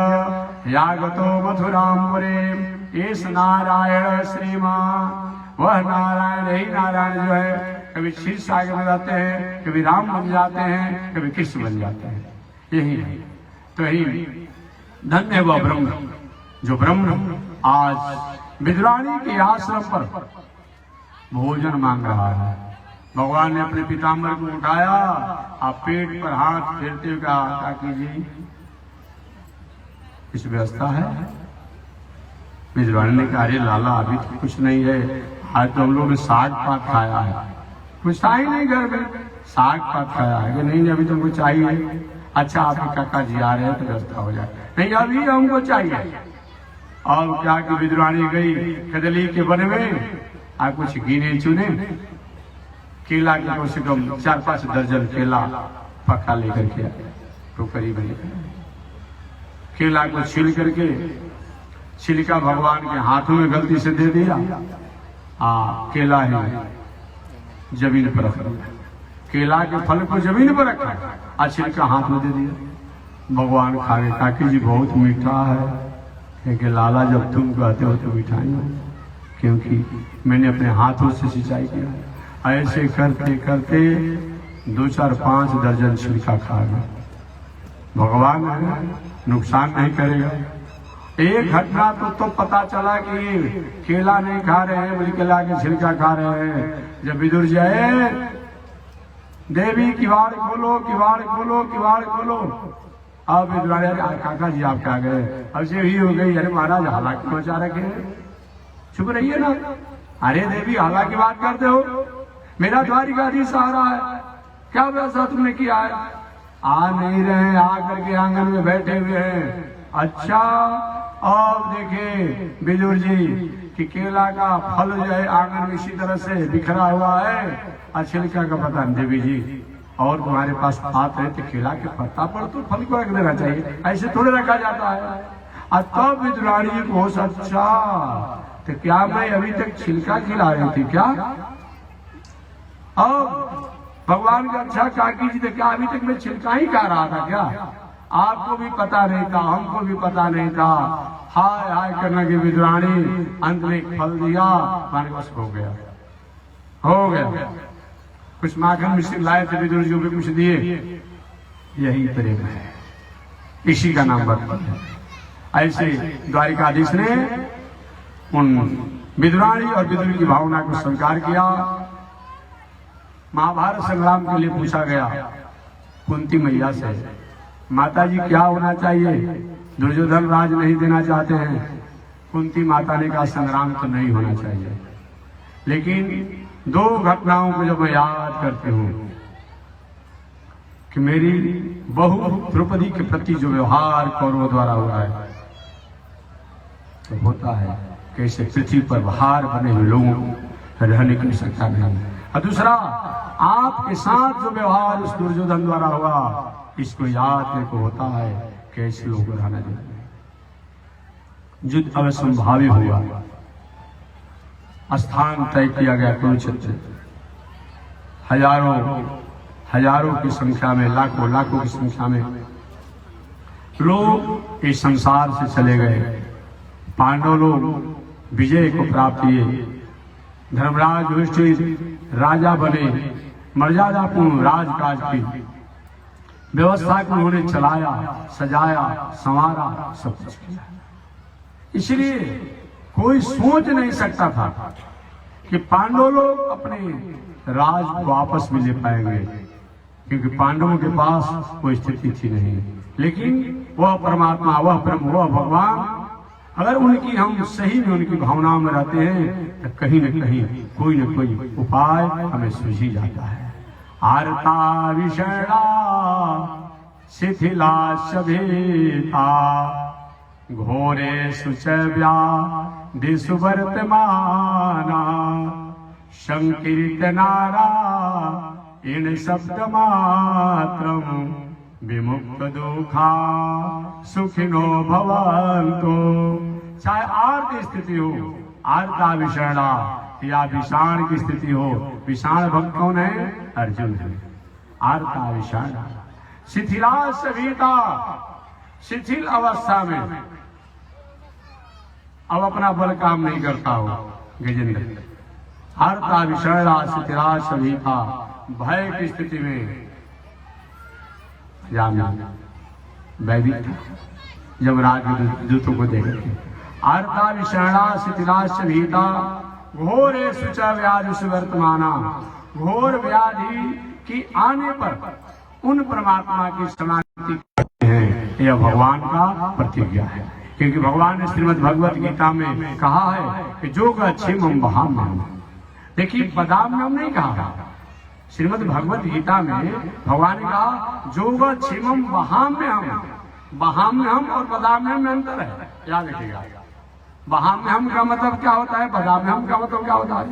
यागतो मथुरामपुरे। एस नारायण श्रीमान, वह नारायण ही नारायण जो है कभी क्षीर सागर में जाते हैं, कभी राम बन जाते हैं, कभी कृष्ण बन जाते हैं, यही है। तो यही धन्य वह ब्रह्म जो ब्रह्म आज विद्राणी के आश्रम पर भोजन मांग रहा है। भगवान ने अपने पीताम्बर को उठाया, आप पेट पर हाथ फेरते हुए कहा काकी जी इस व्यवस्था है। विद्राणी ने कहा अरे लाला अभी तो कुछ नहीं है, आज तो हम लोग ने साग पात खाया है। कुछ था ही नहीं घर में, साग पात खाया है कि नहीं अभी तुमको चाहिए। अच्छा आपके काका जी आ रहे हैं तो व्यवस्था हो जाए, नहीं अभी हमको चाहिए। और क्या कि विद्राणी गई कदली के वन में, आ कुछ गिने चुने केला के कम से कम 4-5 दर्जन केला पका लेकर के टोकरी में केला को छील करके छिलका भगवान के हाथों में गलती से दे दिया। केला ही जमीन पर रखा, केला के फल को जमीन पर रखा, छिलका हाथ में दे दिया। भगवान खा गए, काकी जी बहुत मीठा है। कि लाला जब तुम कहते हो तो मिठाई हो, क्योंकि मैंने अपने हाथों से सिंचाई किया। ऐसे करते करते 2-4-5 दर्जन छिलका खा गए। भगवान है नुकसान नहीं करेगा। एक घटना तो पता चला कि केला नहीं खा रहे हैं बल्कि केला के छिलका खा रहे हैं। जब विदुर जाए देवी किवाड़ खोलो किवाड़ खोलो किवाड़ खोलो, अब विद्वान काका जी आप क्या गए, अब से ही हो गई। अरे महाराज हालांकि मचा रखे, चुप रहिए ना। अरे देवी हालांकि बात करते हो, मेरा द्वारिकाधीश आ रहा है, क्या व्यवस्था तुमने किया है? आ नहीं रहे, आकर के आंगन में बैठे हुए हैं। अच्छा अब देखे विदुर जी कि केला का फल जो है आंगन में इसी तरह से बिखरा हुआ है, छिलका का पता नहीं। देवी जी और तुम्हारे पास बात है तो केला के पत्ता पर तो फल को रख देना चाहिए, ऐसे थोड़े रखा जाता है। और तब विद्राणी जी को अच्छा तो क्या मैं अभी तक छिलका खिला रही थी क्या? अब भगवान का अच्छा काकी जी तो क्या अभी तक मैं छिलका ही खा रहा था क्या? आपको भी पता नहीं था, हमको भी पता नहीं था। हाय हाय करने की विद्राणी अंत में एक फल दिया, हमारे पास हो गया हो गया। कुछ माखन मिश्री लाए थे विदुर जी भी कुछ दिए। यही प्रेम है, इसी का नाम बर्तन है। ऐसे द्वारिकाधीश ने उन विद्राणी और विदुर की भावना को स्वीकार किया। महाभारत संग्राम के लिए पूछा गया कुंती मैया से, माता जी क्या होना चाहिए? दुर्योधन राज नहीं देना चाहते हैं। कुंती माता ने कहा संग्राम तो नहीं होना चाहिए, लेकिन 2 घटनाओं को जब मैं याद करती हूँ कि मेरी बहू द्रौपदी के प्रति जो व्यवहार कौरवों द्वारा हुआ है, तो होता है कैसे पृथ्वी पर भार बने हुए लोगों को रहने की सकता नहीं। और दूसरा आपके साथ जो व्यवहार उस दुर्योधन द्वारा हुआ, इसको याद करके होता है कैसे लोग रहना चाहिए। युद्ध अवसंभावी हुआ, स्थान तय किया गया कुरुक्षेत्र। हजारों की संख्या में, लाखों की संख्या में लोग इस संसार से चले गए। पांडव लोग विजय को प्राप्त किए। धर्मराज युधिष्ठिर राजा बने, मर्यादापूर्ण राजकाज की व्यवस्था को उन्होंने चलाया, सजाया, संवारा, सब कुछ किया। इसलिए कोई सोच नहीं सकता था कि पांडव लोग अपने राज को वापस भी ले पाएंगे, क्योंकि पांडवों के पास कोई स्थिति थी नहीं। लेकिन वह परमात्मा, वह ब्रह्म, वह भगवान अगर उनकी हम सही में उनकी भावनाओं में रहते हैं तो कहीं न कहीं कोई न कोई उपाय हमें सूझ ही जाता है। आरता विषणा शिथिला सभेता घोरे सुचव्या दिशु वर्तमाना संकीर्तनारा इन शब्द मात्रम विमुक्त दुखा सुखिनो भवन्तु। चाहे आर्त स्थिति हो, आर्ता विषणा या विषाण की स्थिति हो, विषाण भक्त कौन है? अर्जुन है। आर्ता विषणा शिथिला सभीता, शिथिल अवस्था में अब अपना बल काम नहीं करता हो गजेंद्र। आर्ता विषणा शिथिला सभीता, भय की स्थिति में वैदिक यमराज दूतों को देखे। आर्ता विषणा शिथिला सभीता घोरे सुच व्याधि वर्तमाना, घोर व्याधि की आने पर उन परमात्मा की शरणागति करते हैं। यह भगवान का प्रतिज्ञा है, क्योंकि भगवान ने श्रीमद् भगवत गीता में कहा है कि जो क्षेमम बहाम्यहम्। देखिए बदाम्यहम् नहीं कहा, श्रीमद् भगवत गीता में भगवान ने कहा जो क्षेमम बहाम्यहम्। बहाम्यहम् और बदाम्यहम् में अंतर है, याद रखिएगा। बहाम्यहम् का मतलब क्या होता है, बदाम्यहम् का मतलब क्या होता है?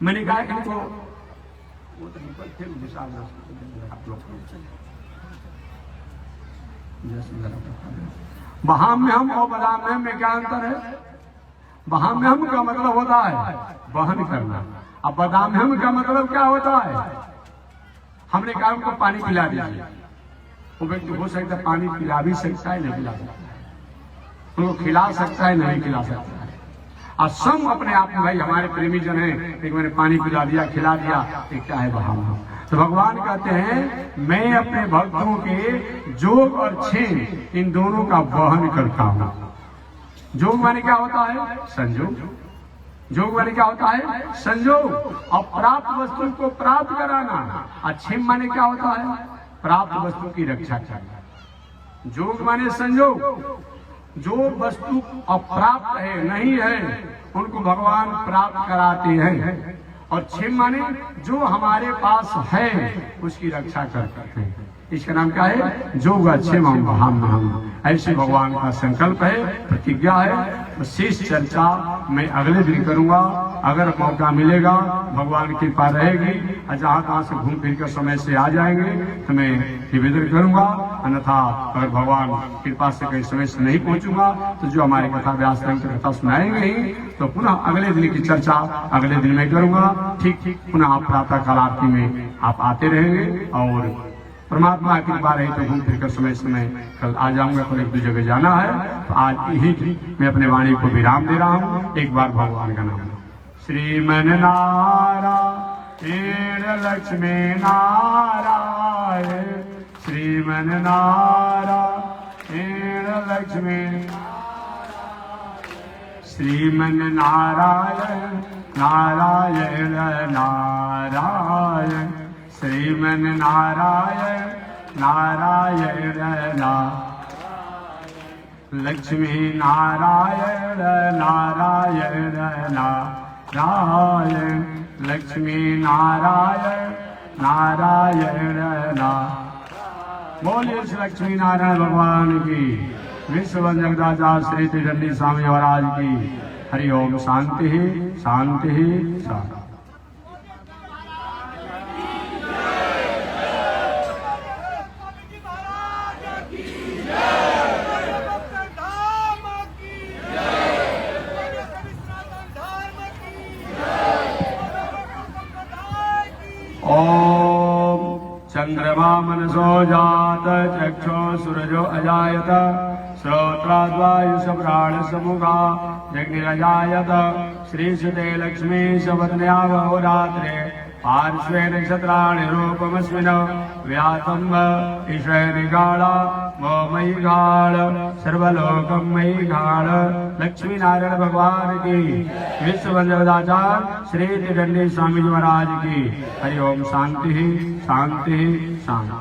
मैंने कहा इनको बहाम्यहम् और बदाम्यहम् में क्या अंतर है? बहाम्यहम् का मतलब होता है वहन करना, अब बदाम्यहम् का मतलब क्या होता है? हमने कहा उनको पानी पिला दीजिए, वो व्यक्ति हो सकता है पानी पिला भी सकता है, नहीं पिला सकता है, उनको खिला सकता है, नहीं खिला सकता है। और सम अपने आप में भाई हमारे प्रेमी जन है, एक मैंने पानी पिला दिया, खिला दिया, ये क्या है? बहाम्यहम्। तो भगवान कहते हैं मैं अपने भक्तों के जोग और क्षेम इन दोनों का वहन करता हूं। जोग माने क्या होता है? संजोग। जोग माने क्या होता है? संजोग। और प्राप्त वस्तु को प्राप्त कराना। और क्षेम माने क्या होता है? प्राप्त वस्तु की रक्षा करना। जोग माने संजोग, जो वस्तु अप्राप्त है, नहीं है, उनको भगवान प्राप्त कराते हैं। और क्षेम माने जो हमारे पास है उसकी रक्षा करते हैं। इसका नाम क्या है? जोग क्षेमम बहाम्यहम्। ऐसे भगवान का संकल्प है, प्रतिज्ञा है। शेष चर्चा मैं अगले दिन करूंगा, अगर मौका मिलेगा, भगवान की कृपा रहेगी, और जहाँ तहाँ से घूम फिर कर समय से आ जाएंगे तो मैं निवेदन करूंगा। अन्यथा अगर भगवान कृपा से कहीं समय से नहीं पहुंचूंगा तो जो हमारे कथा व्यास कथा सुनाएंगे ही, तो पुनः अगले दिन की चर्चा अगले दिन में करूंगा। ठीक पुनः आप प्रातः काल आरती में आप आते रहेंगे, और परमात्मा की कृपा रही तो घूम फिर कर समय समय कल आ जाऊंगा। कल एक दो जगह जाना है, तो आज यही मैं अपने वाणी को विराम दे रहा हूँ। एक बार भगवान का नाम श्रीमन नारायण लक्ष्मी नारायण, श्रीमन नारायण लक्ष्मी, श्रीमन नारायण नारायण नारायण, श्रीमन नारायण नारायण नारायण, लक्ष्मी नारायण नारायण नारायण, लक्ष्मी नारायण नारायण नारायण। बोलिए श्री लक्ष्मी नारायण भगवान की, विश्व जगदाचार्य श्री त्रिदंडी स्वामी महाराज की। हरि ओम। शांति ही शांति ही शांति। ओम चंद्रमा मनसो जात चक्षो सूरजो अजायत श्रोत्राद्वायुष प्राण समुगा जग्निरजायत श्रीसुते लक्ष्मी सवदन्या वहोरात्रे पार्श्वे नक्षत्राणि रूपमस्मिन् व्यातं ईश्वरिगाळा वो मयि गाळ सर्वलोकं मयि गाळ। लक्ष्मी नारायण भगवान की, विश्व जगदाचार्य श्री त्रिदंडी स्वामी जी महाराज की। हरि ओम। शांति शांति शांति।